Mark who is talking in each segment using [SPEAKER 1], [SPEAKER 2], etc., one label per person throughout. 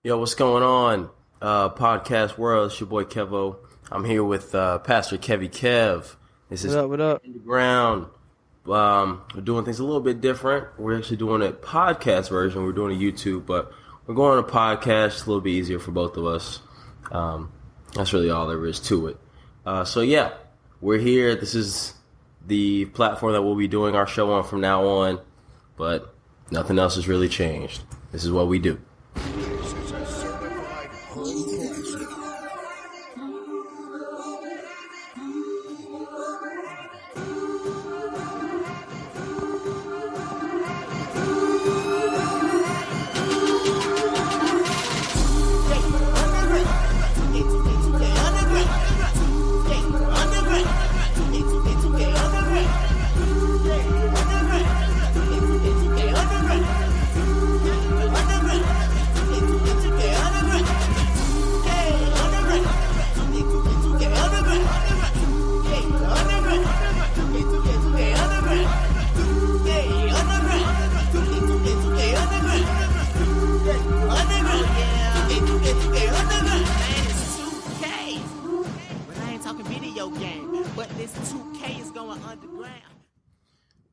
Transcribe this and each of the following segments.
[SPEAKER 1] Yo, what's going on? Podcast world, it's your boy Kevo. I'm here with Pastor Kevy Kev. This
[SPEAKER 2] What
[SPEAKER 1] is
[SPEAKER 2] up? What up?
[SPEAKER 1] Underground. We're doing things a little bit different. We're actually doing a podcast version. We're doing a YouTube, but we're going to podcast. It's a little bit easier for both of us. That's really all there is to it. So yeah, we're here. This is the platform that we'll be doing our show on from now on, but nothing else has really changed. This is what we do.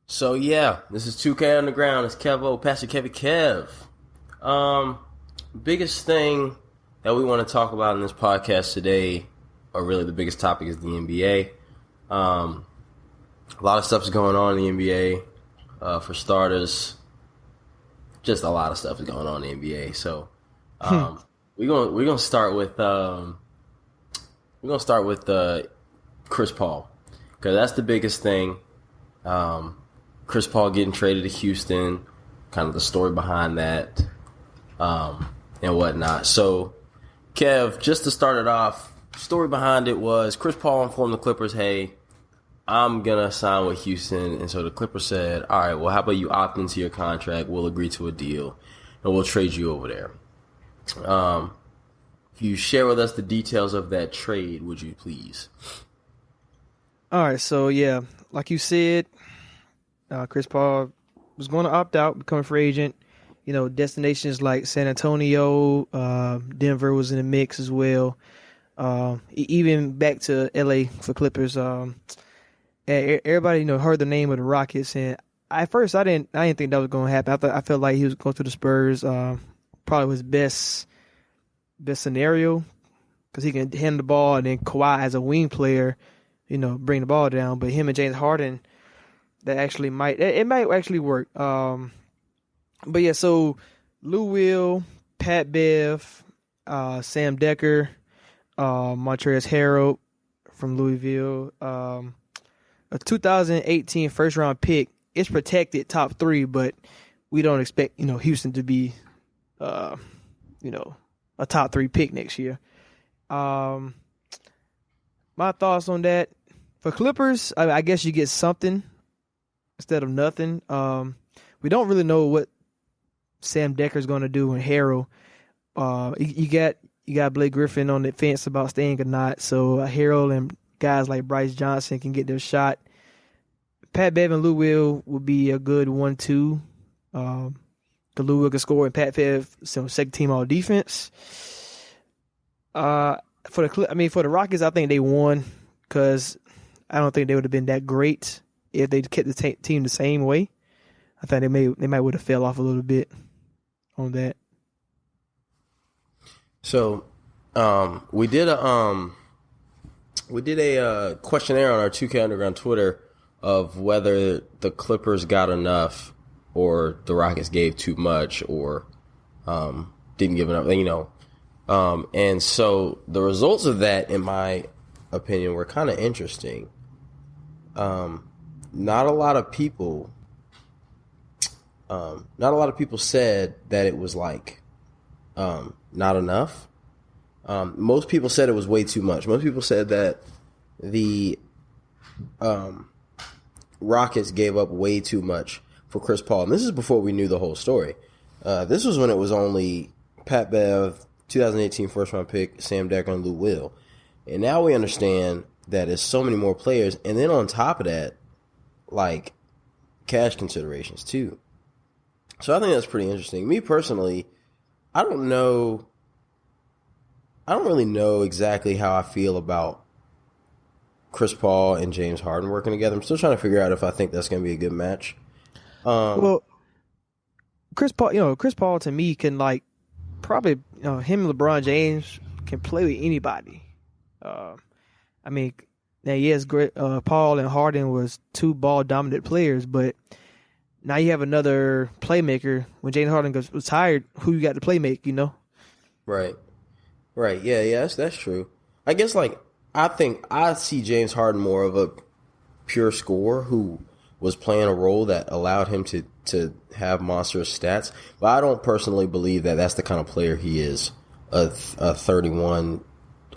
[SPEAKER 1] So yeah, this is 2K Underground. It's Kevo, Pastor Kevy Kev. Biggest thing that we want to talk about in this podcast today, or really the biggest topic, is the NBA. A lot of stuff is going on in the NBA. For starters, just a lot of stuff is going on in the NBA. So we're gonna start with Chris Paul, because that's the biggest thing. Chris Paul getting traded to Houston, kind of the story behind that, and whatnot. So, Kev, just to start it off, story behind it was Chris Paul informed the Clippers, hey, I'm going to sign with Houston. And so the Clippers said, all right, well, how about you opt into your contract? We'll agree to a deal, and we'll trade you over there. Can you share with us the details of that trade, would you please?
[SPEAKER 2] All right, so yeah, like you said, Chris Paul was going to opt out, become a free agent. You know, destinations like San Antonio, Denver was in the mix as well. Even back to LA for Clippers. Everybody, heard the name of the Rockets, and at first I didn't think that was going to happen. I felt like he was going to the Spurs. Probably his best scenario, because he can handle the ball, and then Kawhi as a wing player, bring the ball down. But him and James Harden, that actually might actually work. But yeah, so Lou Will, Pat Bev, Sam Decker, Montrezl Harrell from Louisville, a 2018 first round pick. It's protected top 3, but we don't expect Houston to be a top 3 pick next year. My thoughts on that for Clippers, I guess you get something instead of nothing. We don't really know what Sam Decker's going to do in Harrell. You got Blake Griffin on the fence about staying or not. So Harrell and guys like Bryce Johnson can get their shot. Pat Bev and Lou Will would be a good 1-2. The Lou Will can score, and Pat Bev, second team all defense. For the Rockets, I think they won, because I don't think they would have been that great if they kept the team the same way. I think they might would have fell off a little bit on that.
[SPEAKER 1] So, we did a questionnaire on our 2K Underground Twitter of whether the Clippers got enough, or the Rockets gave too much, or didn't give enough. And so the results of that, in my opinion, were kind of interesting. Not a lot of people said that it was not enough. Most people said it was way too much. Most people said that the Rockets gave up way too much for Chris Paul. And this is before we knew the whole story. This was when it was only Pat Bev, 2018 first-round pick, Sam Decker, and Lou Will. And now we understand that there's so many more players. And then on top of that, cash considerations too. So I think that's pretty interesting. Me personally, I don't know I don't really know exactly how I feel about Chris Paul and James Harden working together. I'm still trying to figure out if I think that's going to be a good match.
[SPEAKER 2] Well, Chris Paul to me can like probably him and LeBron James can play with anybody. I mean, now yes, great. Paul and Harden was two ball dominant players, but now you have another playmaker. When James Harden was tired, who you got to play make?
[SPEAKER 1] Right. Yeah, that's true. I guess I think I see James Harden more of a pure scorer who was playing a role that allowed him to have monstrous stats. But I don't personally believe that that's the kind of player he is, a 31,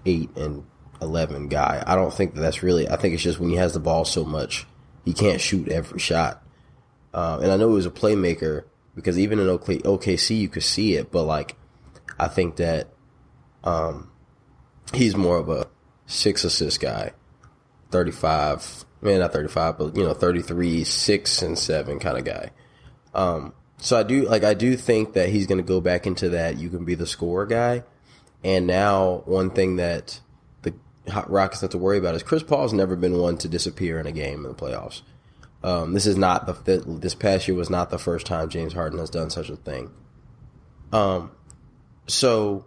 [SPEAKER 1] 8, and 11 guy. I don't think that's really. I think it's just when he has the ball so much, he can't shoot every shot. And I know he was a playmaker because even in OKC you could see it. But I think that he's more of a 6 assist guy, 35. Man, not 35, but 33, 6 and 7 kind of guy. So I do think that he's going to go back into that. You can be the scorer guy. And now one thing that the Rockets have to worry about is Chris Paul's never been one to disappear in a game in the playoffs. This past year was not the first time James Harden has done such a thing. So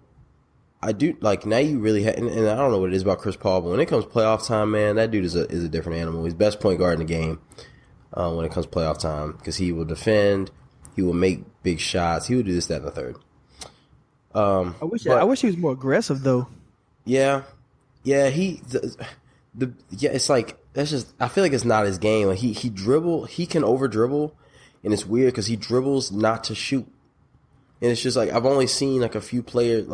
[SPEAKER 1] I do now you really and I don't know what it is about Chris Paul, but when it comes playoff time, man, that dude is a different animal. He's best point guard in the game when it comes playoff time because he will defend, he will make big shots, he will do this, that, and the third.
[SPEAKER 2] I wish he was more aggressive though.
[SPEAKER 1] Yeah, it's that's just I feel like it's not his game. He can over dribble, and it's weird because he dribbles not to shoot. And it's just I've only seen a few players,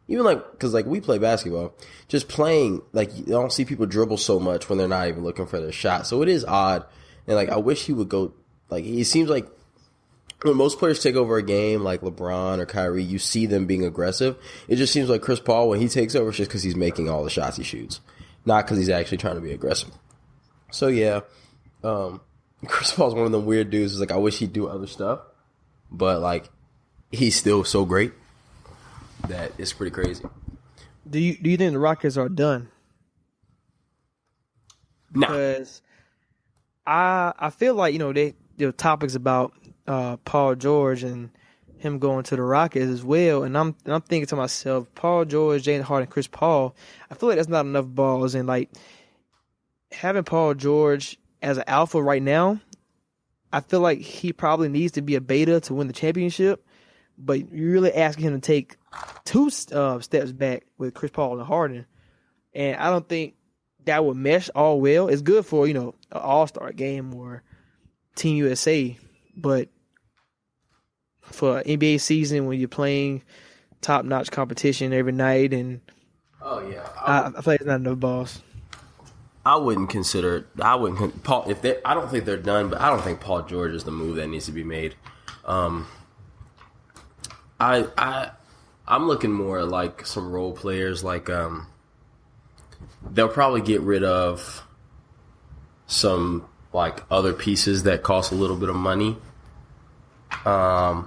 [SPEAKER 1] even because we play basketball, just playing, you don't see people dribble so much when they're not even looking for their shot. So it is odd. And I wish he would go, it seems like when most players take over a game, like LeBron or Kyrie, you see them being aggressive. It just seems like Chris Paul, when he takes over, it's just because he's making all the shots he shoots, not because he's actually trying to be aggressive. So yeah, Chris Paul's one of them weird dudes. I wish he'd do other stuff. But he's still so great that it's pretty crazy.
[SPEAKER 2] Do you think the Rockets are done?
[SPEAKER 1] No.
[SPEAKER 2] Because I feel like there are topics about Paul George and him going to the Rockets as well, and I'm thinking to myself, Paul George, James Harden, Chris Paul. I feel like that's not enough balls, and having Paul George as an alpha right now. I feel like he probably needs to be a beta to win the championship, but you're really asking him to take two steps back with Chris Paul and Harden, and I don't think that would mesh all well. It's good for an All-Star game or Team USA, but for an NBA season when you're playing top-notch competition every night, and
[SPEAKER 1] I
[SPEAKER 2] feel like it's not enough balls.
[SPEAKER 1] I wouldn't consider Paul I don't think they're done, but I don't think Paul George is the move that needs to be made. I'm looking more at some role players. They'll probably get rid of some other pieces that cost a little bit of money. I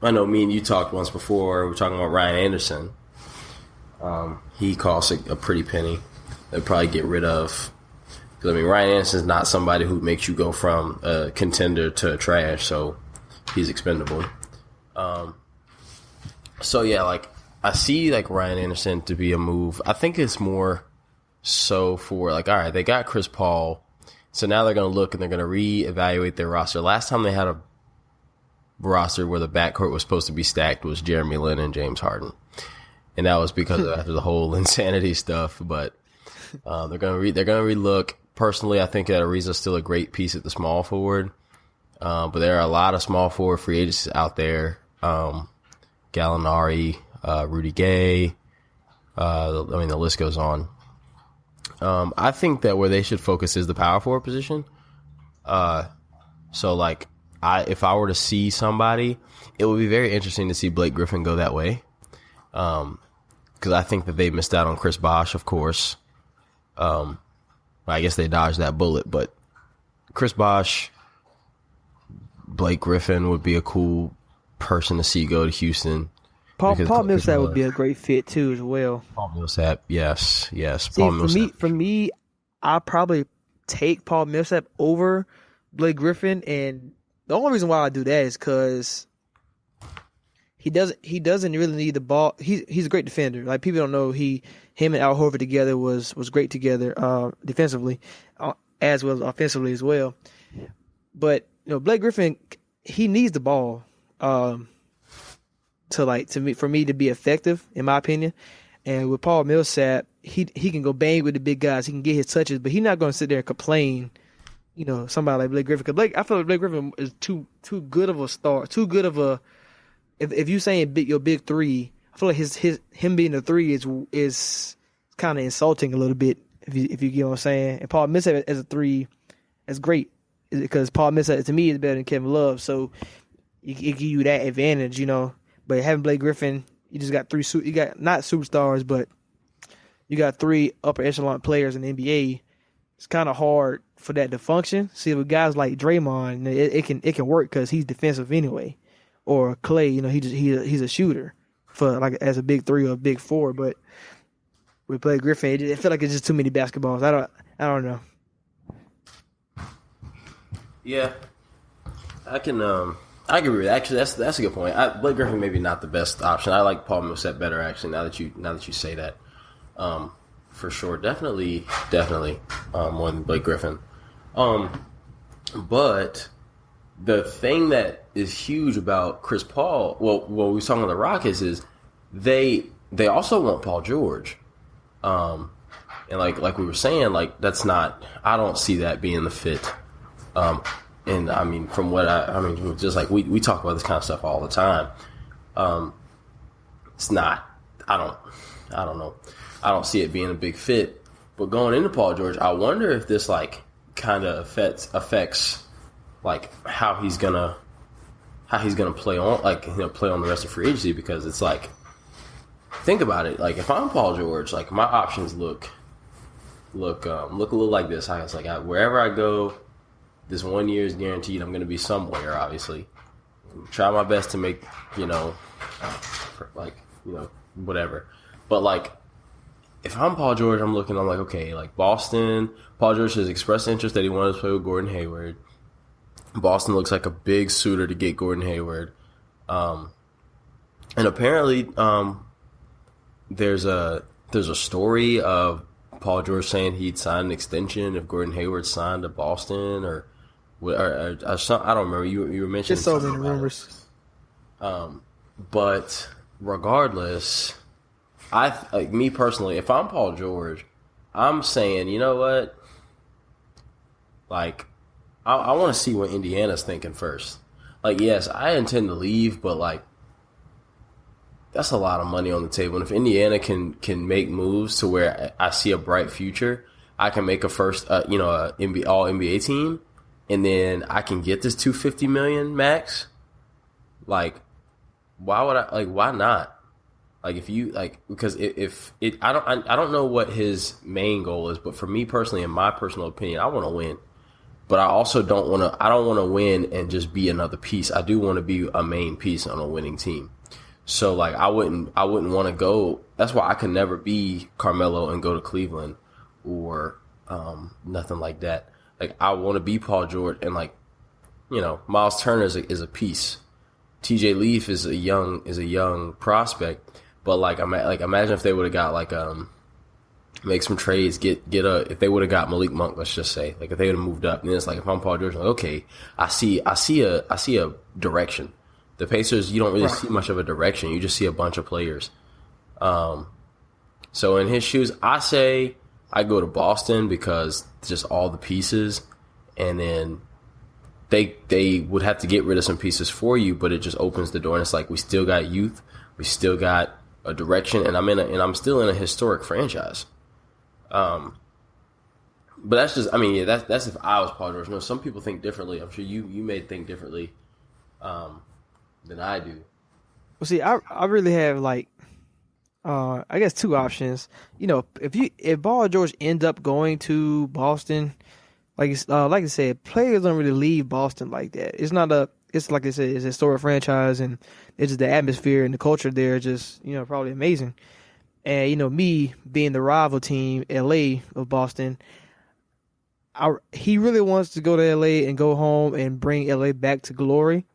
[SPEAKER 1] know me and you talked once before. We're talking about Ryan Anderson. He costs a pretty penny. They'll probably get rid of, because Ryan Anderson's not somebody who makes you go from a contender to trash, so he's expendable. So yeah, I see Ryan Anderson to be a move. I think it's more so for all right, they got Chris Paul, so now they're going to look and they're going to reevaluate their roster. Last time they had a roster where the backcourt was supposed to be stacked was Jeremy Lin and James Harden, and that was because of after the whole insanity stuff, but. They're gonna relook. Personally, I think that Ariza's still a great piece at the small forward, but there are a lot of small forward free agents out there. Gallinari, Rudy Gay. The list goes on. I think that where they should focus is the power forward position. If I were to see somebody, it would be very interesting to see Blake Griffin go that way. Because I think that they missed out on Chris Bosh, of course. I guess they dodged that bullet, but Chris Bosh, Blake Griffin would be a cool person to see go to Houston.
[SPEAKER 2] Paul Millsap would be a great fit too as well.
[SPEAKER 1] Paul Millsap, yes.
[SPEAKER 2] See,
[SPEAKER 1] Paul Millsap.
[SPEAKER 2] for me, I probably take Paul Millsap over Blake Griffin, and the only reason why I do that is because he doesn't really need the ball. He's a great defender. Like, people don't know, him and Al Horford together was great together defensively, as well as offensively as well. But Blake Griffin, he needs the ball for me to be effective, in my opinion. And with Paul Millsap, he can go bang with the big guys. He can get his touches, but he's not going to sit there and complain. Somebody like Blake Griffin. Because I feel like Blake Griffin is too good of a star, too good of a. If you saying your big three, I feel like him being the three is kind of insulting a little bit. If you get what I'm saying. And Paul Millsap as a three, that's great, because Paul Millsap to me is better than Kevin Love, so it give you that advantage, But having Blake Griffin, you just got three. You got not superstars, but you got three upper echelon players in the NBA. It's kind of hard for that to function. See, with guys like Draymond, it can work because he's defensive anyway. Or Clay, he's a shooter for like as a big three or a big four. But with Blake Griffin, I feel like it's just too many basketballs. I don't know.
[SPEAKER 1] Yeah, I agree with that. Actually, that's a good point. Blake Griffin maybe not the best option. I like Paul Millsap better, actually. Now that you say that, for sure, definitely, more than Blake Griffin. But the thing that is huge about Chris Paul, well, what we was talking about the Rockets, is they also want Paul George, and like we were saying, like that's not. I don't see that being the fit. And I mean, from what just like we talk about this kind of stuff all the time. It's not. I don't know. I don't see it being a big fit. But going into Paul George, I wonder if this like kind of affects like how he's gonna play on play on the rest of free agency, because it's like, think about it. Like, if I'm Paul George, like my options look a little like this. I was like, wherever I go, this 1 year is guaranteed. I'm going to be somewhere, obviously. Try my best to make, whatever. But, like, if I'm Paul George, I'm like, okay, like Boston, Paul George has expressed interest that he wanted to play with Gordon Hayward. Boston looks like a big suitor to get Gordon Hayward. And apparently, there's a story of Paul George saying he'd sign an extension if Gordon Hayward signed to Boston, or I don't remember. You were mentioning
[SPEAKER 2] just so many rumors.
[SPEAKER 1] But regardless, me personally, if I'm Paul George, I'm saying, you know what? Like, I want to see what Indiana's thinking first. Like, yes, I intend to leave, but like, that's a lot of money on the table. And if Indiana can make moves to where I see a bright future, I can make a first, all NBA team, and then I can get this $250 million max. Like, why not? Like, if you because I don't know what his main goal is, but for me personally, in my personal opinion, I want to win. But I also don't want to win and just be another piece. I do want to be a main piece on a winning team. So like, I wouldn't want to go. That's why I could never be Carmelo and go to Cleveland or nothing like that. Like, I want to be Paul George, and like, Miles Turner is a piece. TJ Leaf is a young prospect, but like imagine if they would have got make some trades, if they would have got Malik Monk, let's just say, like if they would have moved up, and then it's like, if I'm Paul George, I'm like, okay, I see a direction. The Pacers, you don't really see much of a direction. You just see a bunch of players. So in his shoes, I say I go to Boston, because just all the pieces, and then they would have to get rid of some pieces for you, but it just opens the door, and it's like, we still got youth, we still got a direction, and I'm still in a historic franchise. But that's just, that's if I was Paul George. No, some people think differently. I'm sure you may think differently than I do.
[SPEAKER 2] Well, see, I really have I guess two options. If Paul George ends up going to Boston, like I said, players don't really leave Boston like that. It's not it's like I said, it's a historic franchise, and it's just the atmosphere and the culture there is just probably amazing. And me being the rival team, LA of Boston, he really wants to go to LA and go home and bring LA back to glory.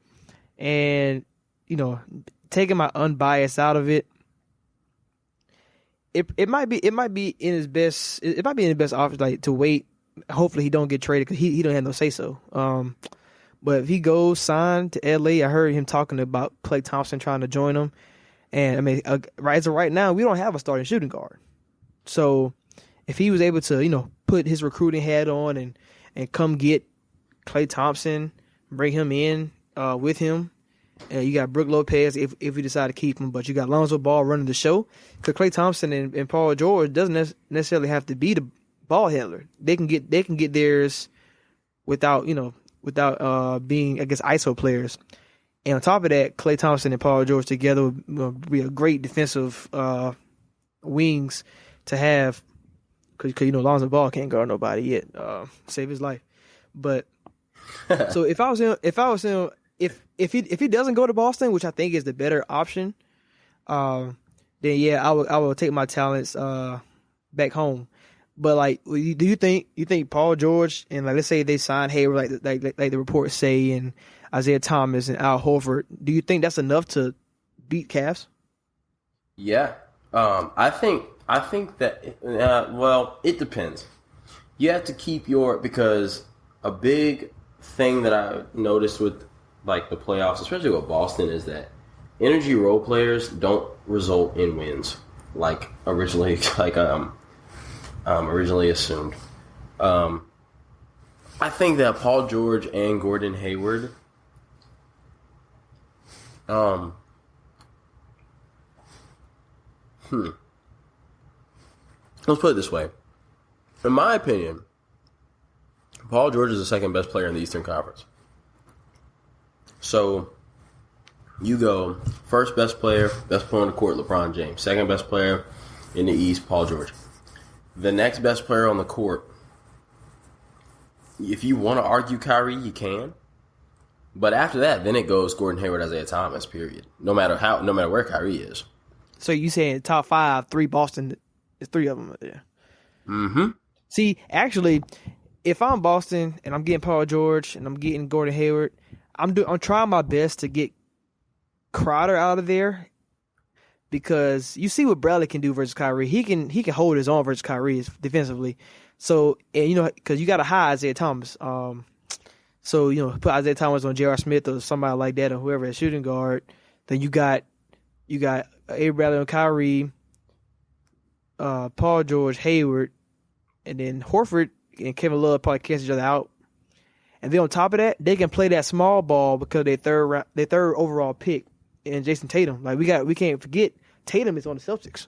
[SPEAKER 2] And taking my unbiased out of it, it might be in his best. It might be in his best option, like, to wait. Hopefully he don't get traded because he don't have no say so. But if he goes sign to LA, I heard him talking about Klay Thompson trying to join him. And I mean, right now we don't have a starting shooting guard. So if he was able to put his recruiting hat on and come get Klay Thompson, bring him in with him. You got Brook Lopez if we decide to keep him, but you got Lonzo Ball running the show. Because Klay Thompson and Paul George doesn't necessarily have to be the ball handler. They can get theirs without being, I guess, ISO players. And on top of that, Klay Thompson and Paul George together would be a great defensive wings to have. Because Lonzo Ball can't guard nobody yet, save his life. But so if I was him, if he doesn't go to Boston, which I think is the better option, then yeah, I will take my talents back home. But like, do you think Paul George and, like, let's say they sign Hayward, like the reports say, and Isaiah Thomas and Al Horford, do you think that's enough to beat Cavs?
[SPEAKER 1] Yeah, I think that well, it depends. You have to keep because a big thing that I noticed with, like, the playoffs, especially with Boston, is that energy role players don't result in wins like originally assumed. I think that Paul George and Gordon Hayward, let's put it this way. In my opinion, Paul George is the second best player in the Eastern Conference. So you go first best player on the court, LeBron James. Second best player in the East, Paul George. The next best player on the court, if you want to argue Kyrie, you can. But after that, then it goes Gordon Hayward, Isaiah Thomas, period. No matter where Kyrie is.
[SPEAKER 2] So you saying top 5, 3 Boston, it's 3 of them right there.
[SPEAKER 1] Mm-hmm.
[SPEAKER 2] See, actually, if I'm Boston and I'm getting Paul George and I'm getting Gordon Hayward, I'm trying my best to get Crowder out of there, because you see what Bradley can do versus Kyrie. He can hold his own versus Kyrie defensively. So, and because you got a high Isaiah Thomas. So put Isaiah Thomas on J.R. Smith or somebody like that, or whoever at shooting guard. Then you got A. Bradley on Kyrie, Paul George, Hayward, and then Horford and Kevin Love probably cancel each other out. And then on top of that, they can play that small ball because they third overall pick in Jason Tatum. Like, we can't forget Tatum is on the Celtics.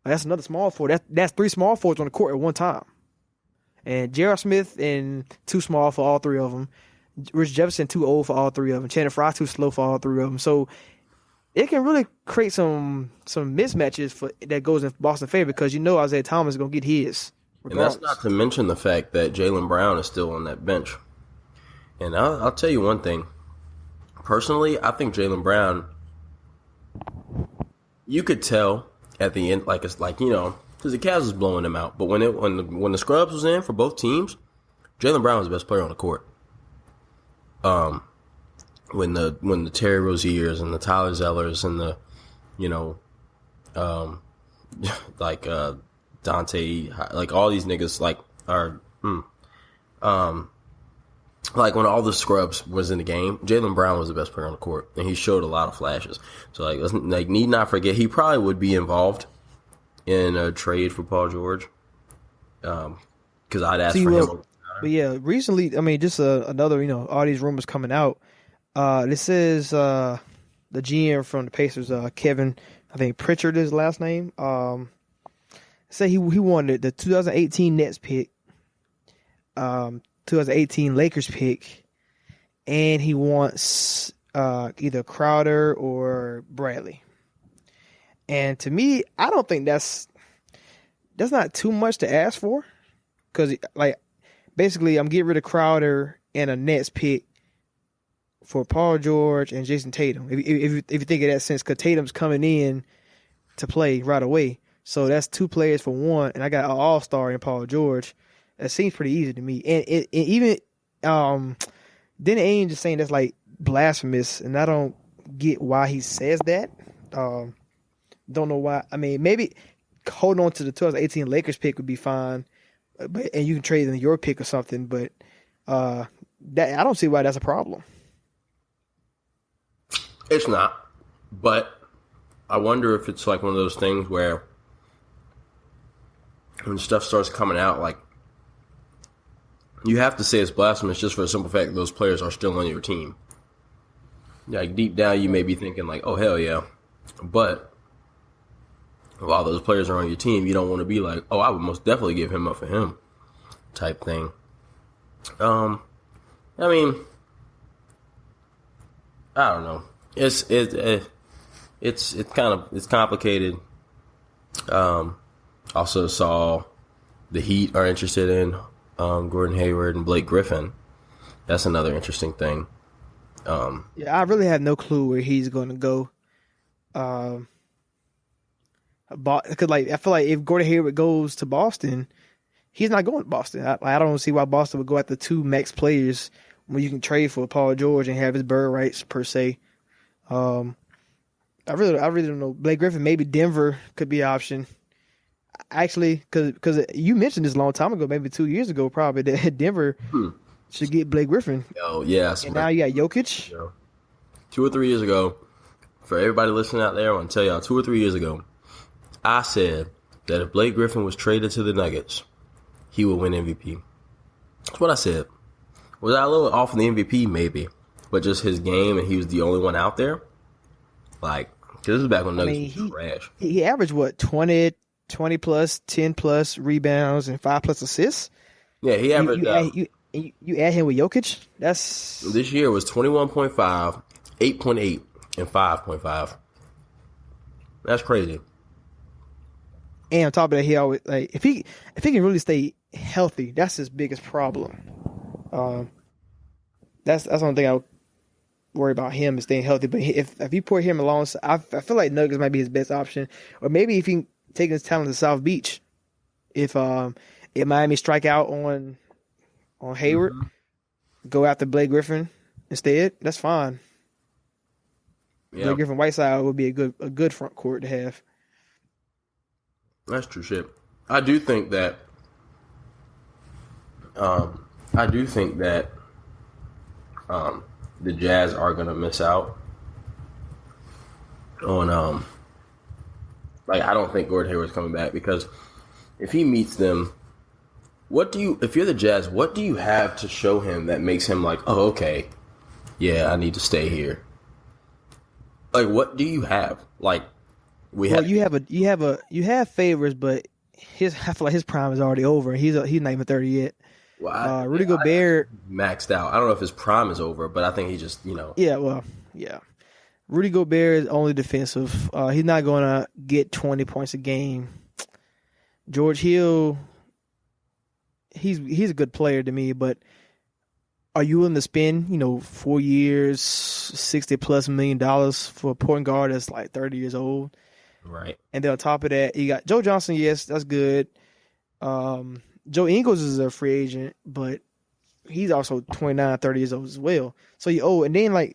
[SPEAKER 2] Like, that's another small forward. That's 3 small forwards on the court at one time. And J.R. Smith and too small for all 3 of them. Rich Jefferson too old for all 3 of them. Channing Frye too slow for all 3 of them. So it can really create some mismatches that goes in Boston's favor, because Isaiah Thomas is going to get his. Regardless.
[SPEAKER 1] And that's not to mention the fact that Jaylen Brown is still on that bench. And I'll tell you one thing. Personally, I think Jaylen Brown, you could tell at the end, like, it's like, because the Cavs was blowing him out. But when the scrubs was in for both teams, Jaylen Brown was the best player on the court. When the Terry Roziers and the Tyler Zellers and the, Dante, like, all these niggas, like, are, like, when all the scrubs was in the game, Jaylen Brown was the best player on the court, and he showed a lot of flashes. So, like, need not forget, he probably would be involved in a trade for Paul George, because I'd ask for him.
[SPEAKER 2] But yeah, recently, I mean, just another, all these rumors coming out. This is the GM from the Pacers, Kevin, I think Pritchard is his last name. Say he wanted the 2018 Nets pick, 2018 Lakers pick, and he wants either Crowder or Bradley. And to me, I don't think that's not too much to ask for, because, like, basically I'm getting rid of Crowder and a Nets pick for Paul George and Jason Tatum. If you think of that sense, because Tatum's coming in to play right away, so that's 2 players for one, and I got an all-star in Paul George. That seems pretty easy to me, and even then Ainge is saying that's like blasphemous, and I don't get why he says that. Don't know why. I mean, maybe holding on to the 2018 Lakers pick would be fine, and you can trade in your pick or something. But that I don't see why that's a problem.
[SPEAKER 1] It's not, but I wonder if it's like one of those things where when stuff starts coming out, like you have to say it's blasphemous just for the simple fact that those players are still on your team. Like deep down, you may be thinking like, "Oh hell yeah," but while those players are on your team, you don't want to be like, "Oh, I would most definitely give him up for him," type thing. I mean, I don't know. It's complicated. Also saw the Heat are interested in Gordon Hayward and Blake Griffin. That's another interesting thing.
[SPEAKER 2] Yeah, I really have no clue where he's going to go. Because I feel like if Gordon Hayward goes to Boston, he's not going to Boston. I don't see why Boston would go after 2 max players when you can trade for Paul George and have his bird rights per se. I really don't know. Blake Griffin, maybe Denver could be an option. Actually, because you mentioned this a long time ago, maybe 2 years ago, probably that Denver should get Blake Griffin.
[SPEAKER 1] Oh yes,
[SPEAKER 2] and now you got Jokic.
[SPEAKER 1] 2 or 3 years ago, for everybody listening out there, I want to tell y'all, 2 or 3 years ago, I said that if Blake Griffin was traded to the Nuggets, he would win MVP. That's what I said. Was I a little off on the MVP? Maybe. But just his game, and he was the only one out there? Like, because this is back when Nuggets was trash.
[SPEAKER 2] He averaged, what, 20 plus, 10 plus rebounds, and 5 plus assists?
[SPEAKER 1] Yeah, he averaged...
[SPEAKER 2] You add him with Jokic? That's...
[SPEAKER 1] This year was 21.5, 8.8, and 5.5. That's crazy.
[SPEAKER 2] And on top of that, he always like if he can really stay healthy, that's his biggest problem. That's the only thing I would worry about him is staying healthy. But if you put him alongside, I feel like Nuggets might be his best option, or maybe if he can take his talent to South Beach, if Miami strike out on Hayward, go after Blake Griffin instead, that's fine. Yep. Blake Griffin Whiteside would be a good front court to have.
[SPEAKER 1] That's true shit. I do think that the Jazz are gonna miss out on like I don't think Gordon Hayward's coming back because if he meets them, if you're the Jazz, what do you have to show him that makes him like, oh okay, yeah, I need to stay here? Like what do you have? Like you have favors, but I feel like his prime is already over. He's not even 30 yet. Well,
[SPEAKER 2] Rudy Gobert
[SPEAKER 1] maxed out. I don't know if his prime is over, but I think he just
[SPEAKER 2] Yeah. Rudy Gobert is only defensive. He's not going to get 20 points a game. George Hill, he's a good player to me, but are you willing to spend 4 years, $60+ million for a point guard that's like 30 years old?
[SPEAKER 1] Right.
[SPEAKER 2] And then on top of that, you got Joe Johnson. Yes, that's good. Joe Ingles is a free agent, but he's also 29, 30 years old as well. So and then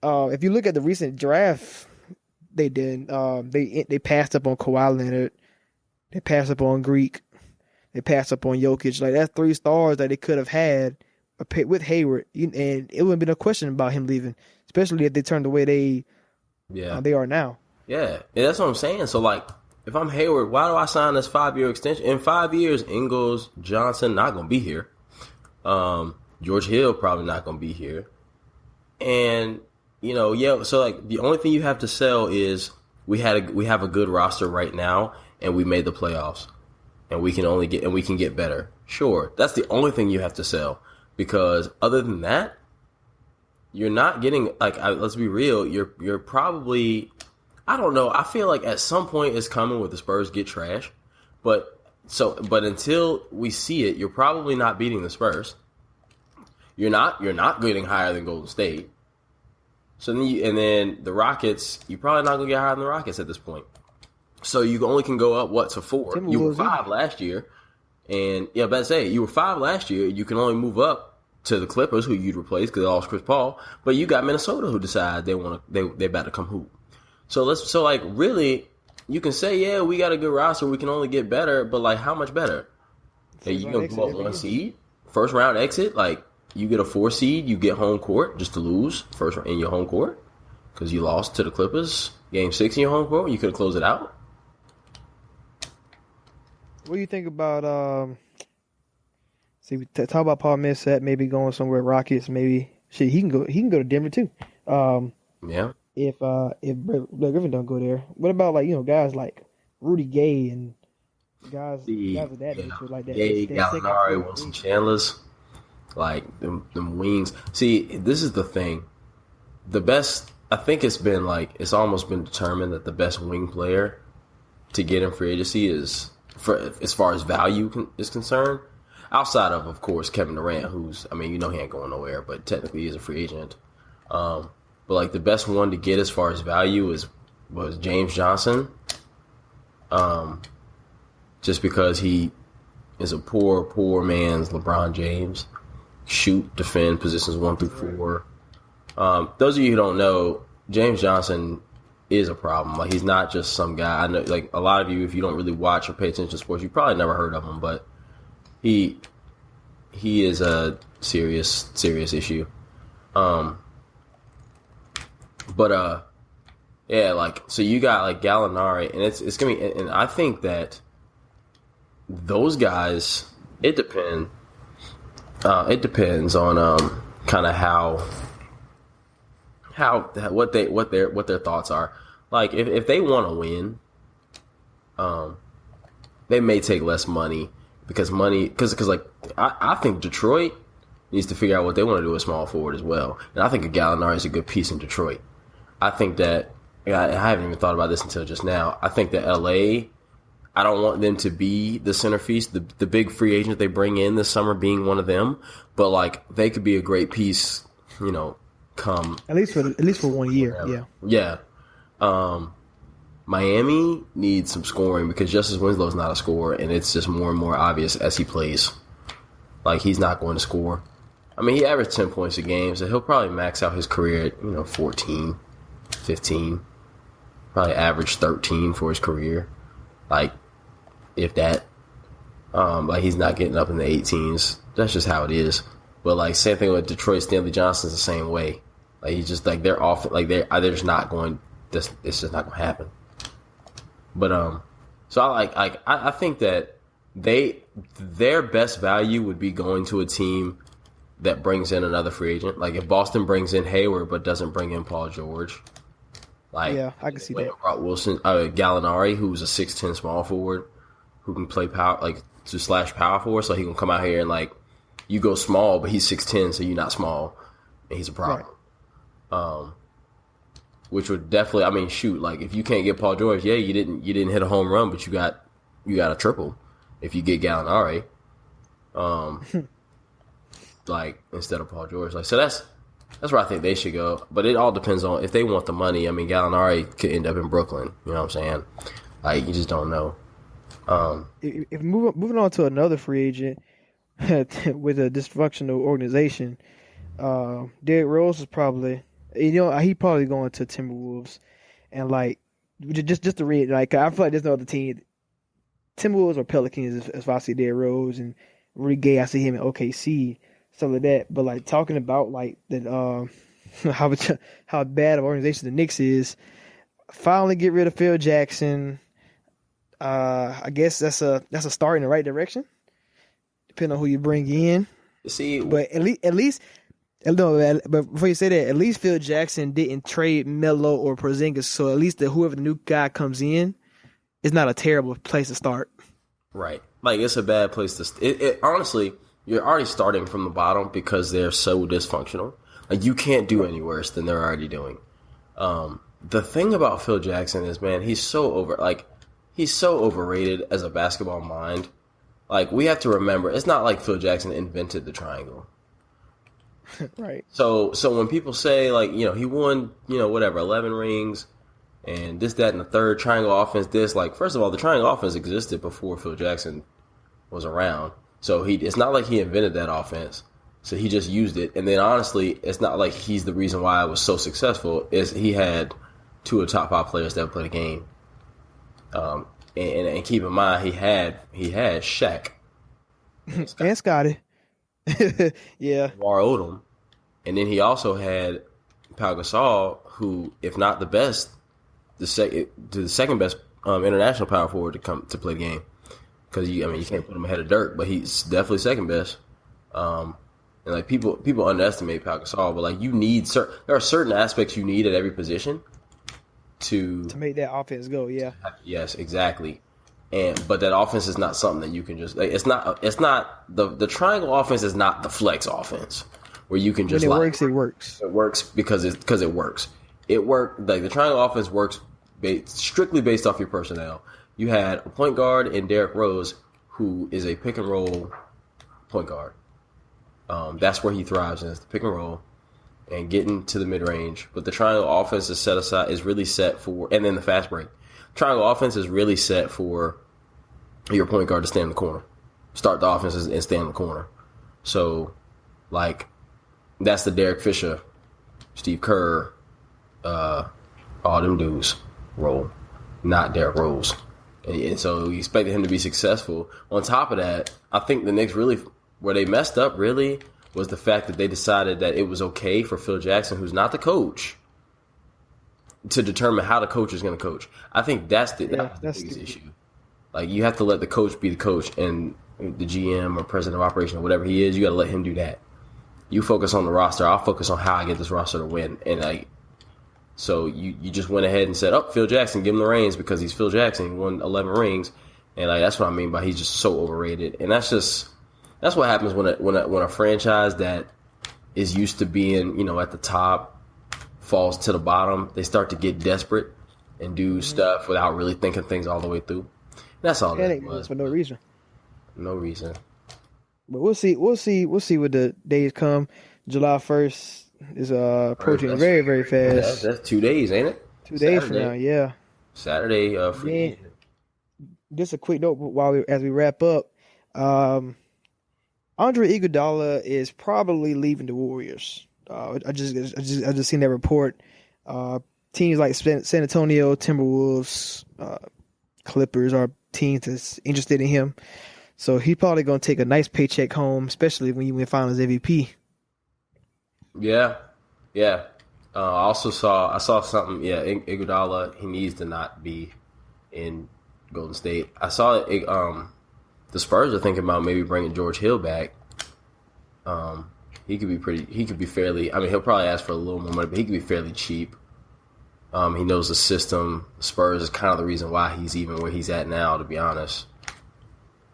[SPEAKER 2] if you look at the recent draft they did, they passed up on Kawhi Leonard, they passed up on Greek, they passed up on Jokic. Like that's 3 stars that they could have had with Hayward, and it wouldn't be no question about him leaving, especially if they turned the way they are now.
[SPEAKER 1] Yeah, that's what I'm saying. So, like, if I'm Hayward, why do I sign this 5-year extension? In 5 years, Ingles, Johnson not going to be here. George Hill probably not going to be here. And, so, like, the only thing you have to sell is we have a good roster right now, and we made the playoffs. And we can get better. Sure, that's the only thing you have to sell. Because other than that, you're not getting, let's be real, you're probably... I don't know. I feel like at some point it's coming where the Spurs get trash. But until we see it, you're probably not beating the Spurs. You're not getting higher than Golden State. So then the Rockets, you're probably not gonna get higher than the Rockets at this point. So you only can go up to 4. You were 5 last year, and you were 5 last year. You can only move up to the Clippers, who you'd replace because they lost Chris Paul. But you got Minnesota, who decide they about to come hoop. So really, you can say, yeah, we got a good roster. We can only get better, but like, how much better? Hey, you gonna go up 1 seed, first round exit? Like, you get a 4 seed, you get home court just to lose first in your home court because you lost to the Clippers game 6 in your home court. You could have closed it out.
[SPEAKER 2] What do you think about we talk about Paul Millsap maybe going somewhere Rockets, maybe he can go to Denver too.
[SPEAKER 1] Yeah.
[SPEAKER 2] If Blake Griffin don't go there, what about guys like Rudy Gay and guys of that nature like that?
[SPEAKER 1] Gay, Gallinari, Wilson Chandler's, like them wings. See, this is the thing. The best, I think it's almost been determined that the best wing player to get in free agency is, as far as value is concerned, outside of course, Kevin Durant, who's, he ain't going nowhere, but technically he is a free agent. But like the best one to get as far as value was James Johnson. Just because he is a poor man's LeBron James. Shoot, defend, positions 1 through 4. Those of you who don't know, James Johnson is a problem. Like, he's not just some guy. I know, like, a lot of you, if you don't really watch or pay attention to sports, you probably never heard of him, but he is a serious issue. So you got like Gallinari, and it's gonna be, and I think that those guys, it depends on kind of what their thoughts are. Like, if they want to win, they may take less money because I think Detroit needs to figure out what they want to do with small forward as well. And I think Gallinari is a good piece in Detroit. I think that I haven't even thought about this until just now. I think that LA, I don't want them to be the centerpiece, the big free agent they bring in this summer being one of them, but like they could be a great piece, come
[SPEAKER 2] at least for 1 year.
[SPEAKER 1] Yeah. Miami needs some scoring because Justice Winslow's not a scorer, and it's just more and more obvious as he plays. Like, he's not going to score. He averaged 10 points a game, so he'll probably max out his career at 14, 15. Probably average 13 for his career. Like, if that. Like, he's not getting up in the 18s. That's just how it is. But, like, same thing with Detroit. Stanley Johnson's the same way. Like, he's just, like, they're off. Like, they're just not going. It's just not going to happen. But, so I think that their best value would be going to a team that brings in another free agent. Like, if Boston brings in Hayward but doesn't bring in Paul George. Like,
[SPEAKER 2] yeah, I can see that.
[SPEAKER 1] Wilson, Gallinari, who's a 6'10" small forward, who can play power, like, to slash power forward, so he can come out here and, like, you go small, but he's 6'10", so you're not small, and he's a problem. Right. Which would definitely, shoot, like, if you can't get Paul George, yeah, you didn't hit a home run, but you got a triple if you get Gallinari, like, instead of Paul George. Like, so that's where I think they should go. But it all depends on if they want the money. Gallinari could end up in Brooklyn. You know what I'm saying? Like, you just don't know.
[SPEAKER 2] If moving on to another free agent with a dysfunctional organization, Derrick Rose is probably. He probably going to Timberwolves, and like just to read, like, I feel like there's no other team, Timberwolves or Pelicans, if I see Derrick Rose, and Rudy Gay, I see him in OKC, stuff like that. But like talking about like that, how bad of organization the Knicks is, finally get rid of Phil Jackson. I guess that's a start in the right direction, depending on who you bring in.
[SPEAKER 1] See,
[SPEAKER 2] but at least. No, but before you say that, at least Phil Jackson didn't trade Melo or Porzingis, so at least whoever the new guy comes in, is not a terrible place to start.
[SPEAKER 1] Right. Like, it's a bad place to honestly, you're already starting from the bottom because they're so dysfunctional. Like, you can't do any worse than they're already doing. The thing about Phil Jackson is, man, he's so overrated as a basketball mind. Like, we have to remember, it's not like Phil Jackson invented the triangle.
[SPEAKER 2] Right.
[SPEAKER 1] So when people say like, he won, whatever, 11 rings and this, that, and the third triangle offense, this, like, first of all, the triangle offense existed before Phil Jackson was around. So it's not like he invented that offense. So he just used it. And then honestly, it's not like he's the reason why it was so successful. Is he had two of the top 5 players that played the game. And keep in mind, he had Shaq
[SPEAKER 2] And Scotty. Yeah.
[SPEAKER 1] War Odom. And then he also had Pau Gasol, who, if not the best, the second best international power forward to come to play the game. Because you can't put him ahead of Dirk, but he's definitely second best. And like people underestimate Pau Gasol, but like there are certain aspects you need at every position to
[SPEAKER 2] make that offense go. Yeah.
[SPEAKER 1] Yes, exactly. But that offense is not something that you can just. Like, it's not the triangle offense is not the flex offense where you can just.
[SPEAKER 2] When it works, it works.
[SPEAKER 1] It works because it works. It worked. Like the triangle offense works strictly based off your personnel. You had a point guard in Derrick Rose, who is a pick and roll point guard. That's where he thrives in, is the pick and roll and getting to the mid range. But the triangle offense is really set for, and then the fast break. Triangle offense is really set for your point guard to stand in the corner, start the offense and stand in the corner. So, like, that's the Derek Fisher, Steve Kerr, all them dudes role, not Derrick Rose. And so we expected him to be successful. On top of that, I think the Knicks really, where they messed up really, was the fact that they decided that it was okay for Phil Jackson, who's not the coach, to determine how the coach is going to coach. I think that's the biggest issue. Like, you have to let the coach be the coach, and the GM or president of operation or whatever he is, you got to let him do that. You focus on the roster. I'll focus on how I get this roster to win. And so you just went ahead and said, Phil Jackson, give him the reins because he's Phil Jackson. He won 11 rings. And that's what I mean by he's just so overrated. And that's what happens when a franchise that is used to being, at the top falls to the bottom. They start to get desperate and do stuff without really thinking things all the way through. That's all that was.
[SPEAKER 2] For no reason.
[SPEAKER 1] No reason.
[SPEAKER 2] But we'll see what the days come. July 1st is approaching very, very fast.
[SPEAKER 1] That's 2 days, ain't it?
[SPEAKER 2] 2 days from now, yeah.
[SPEAKER 1] Saturday.
[SPEAKER 2] Just a quick note as we wrap up. Andre Iguodala is probably leaving the Warriors. I just seen that report. Teams like San Antonio, Timberwolves, Clippers are teams that's interested in him. So he's probably going to take a nice paycheck home, especially when you win Finals MVP.
[SPEAKER 1] Yeah. I saw something. Yeah, Iguodala, he needs to not be in Golden State. I saw the Spurs are thinking about maybe bringing George Hill back. He could be fairly. He'll probably ask for a little more money, but he could be fairly cheap. He knows the system. Spurs is kind of the reason why he's even where he's at now, to be honest.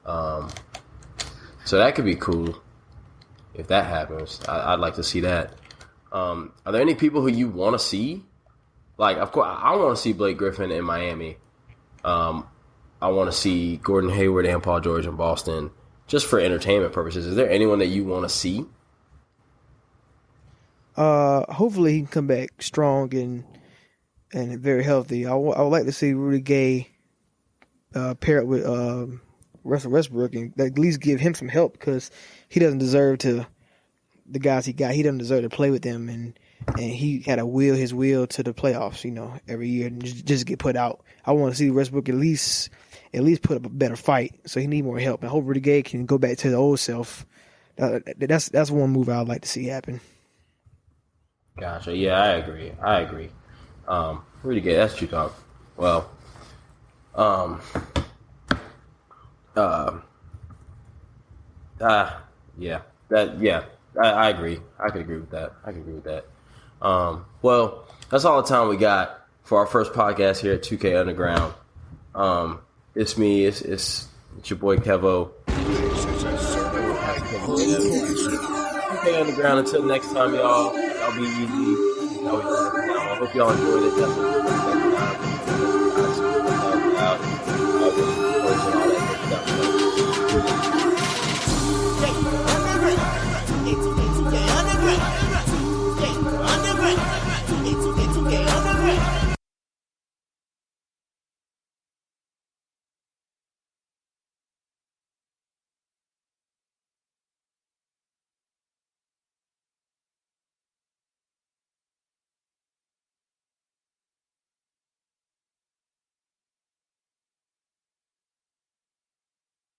[SPEAKER 1] So that could be cool if that happens. I'd like to see that. Are there any people who you want to see? Like, of course, I want to see Blake Griffin in Miami. I want to see Gordon Hayward and Paul George in Boston, just for entertainment purposes. Is there anyone that you want to see?
[SPEAKER 2] Hopefully he can come back strong and very healthy. I would like to see Rudy Gay pair up with Russell Westbrook and at least give him some help because he doesn't deserve to. The guys he got, he doesn't deserve to play with them, and he had to will his will to the playoffs, every year and just get put out. I want to see Westbrook at least put up a better fight, so he need more help. And hope Rudy Gay can go back to the old self. That's one move I'd like to see happen.
[SPEAKER 1] Gotcha. Yeah, I agree. Rudy Gay, that's what you thought. Well, yeah. I agree. I could agree with that. Well, that's all the time we got for our first podcast here at 2K Underground. It's me. It's your boy Kevo. 2K Underground. Until next time, y'all. Y'all be easy. I hope y'all enjoyed it.